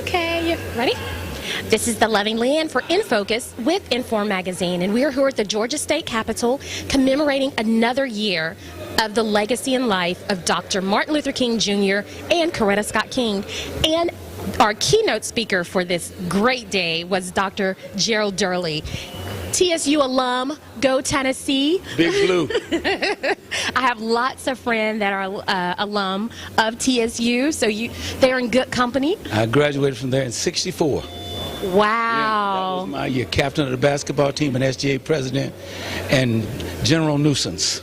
Okay, you ready? This is the Loving LeAnn for In Focus with Inform Magazine, and we are here at the Georgia State Capitol commemorating another year of the legacy and life of Dr. Martin Luther King Jr. and Coretta Scott King. And our keynote speaker for this great day was Dr. Gerald Durley. TSU alum, go Tennessee. Big Blue. I have lots of friends that are alum of TSU, so they're in good company. I graduated from there in '64. Wow. Yeah, that was my year. Captain of the basketball team and SGA president and general nuisance.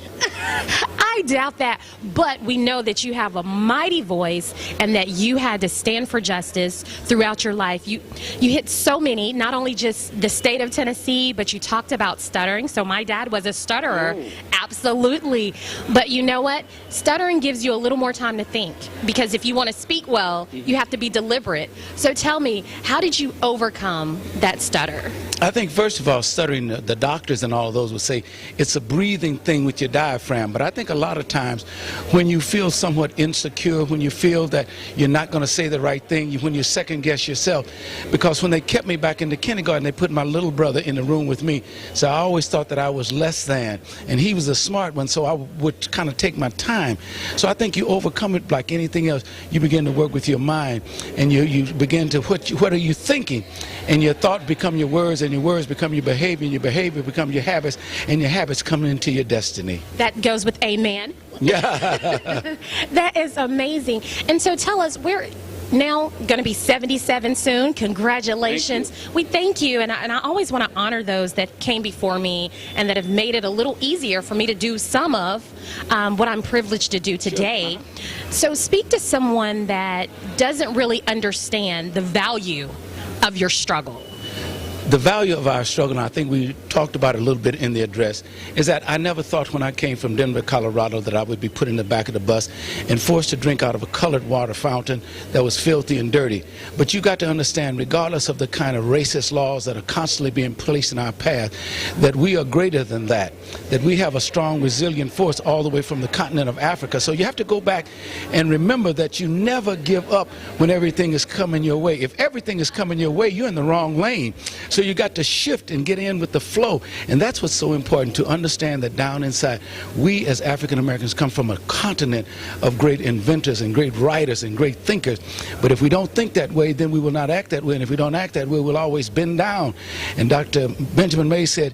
I doubt that, but we know that you have a mighty voice and that you had to stand for justice throughout your life. You hit so many, not only just the state of Tennessee, but you talked about stuttering. So my dad was a stutterer. Oh. Absolutely. But you know what? Stuttering gives you a little more time to think, because if you want to speak well, you have to be deliberate. So tell me, how did you overcome that stutter? I think, first of all, stuttering, the doctors and all of those would say it's a breathing thing with your diaphragm. But I think a lot of times when you feel somewhat insecure, when you feel that you're not going to say the right thing, when you second guess yourself, because when they kept me back into kindergarten, they put my little brother in the room with me. So I always thought that I was less than, and he was a smart one, so I would kind of take my time. So I think you overcome it like anything else. You begin to work with your mind, and you begin to, what are you thinking? And your thought become your words, and your words become your behavior, and your behavior become your habits, and your habits come into your destiny. That goes with amen. Yeah. That is amazing. And so tell us, we're now going to be 77 soon. Congratulations. We thank you, and I always want to honor those that came before me and that have made it a little easier for me to do some of what I'm privileged to do today. Sure. So speak to someone that doesn't really understand the value of your struggle. The value of our struggle, and I think we talked about it a little bit in the address, is that I never thought when I came from Denver, Colorado, that I would be put in the back of the bus and forced to drink out of a colored water fountain that was filthy and dirty. But you got to understand, regardless of the kind of racist laws that are constantly being placed in our path, that we are greater than that we have a strong, resilient force all the way from the continent of Africa. So you have to go back and remember that you never give up when everything is coming your way. If everything is coming your way, you're in the wrong lane. So you got to shift and get in with the flow. And that's what's so important, to understand that down inside, we as African Americans come from a continent of great inventors and great writers and great thinkers. But if we don't think that way, then we will not act that way. And if we don't act that way, we'll always bend down. And Dr. Benjamin May said,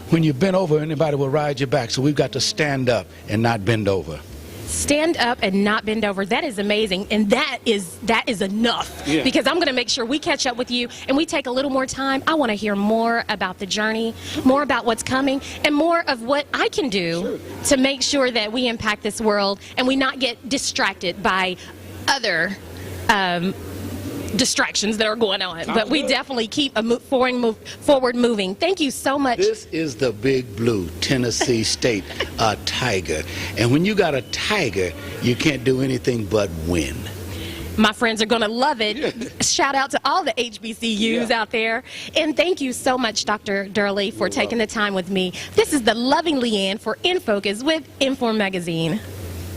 when you bend over, anybody will ride your back. So we've got to stand up and not bend over. Stand up and not bend over. That is amazing, and that is enough. Yeah. Because I'm going to make sure we catch up with you and we take a little more time. I want to hear more about the journey, more about what's coming, and more of what I can do to make sure that we impact this world and we not get distracted by other distractions that are going on. But we definitely keep forward moving. Thank you so much. This is the Big Blue, Tennessee State, a tiger. And when you got a tiger, you can't do anything but win. My friends are going to love it. Shout out to all the HBCUs out there. And thank you so much, Dr. Durley, for taking the time with me. This is the Loving LeAnn for In Focus with Inform Magazine.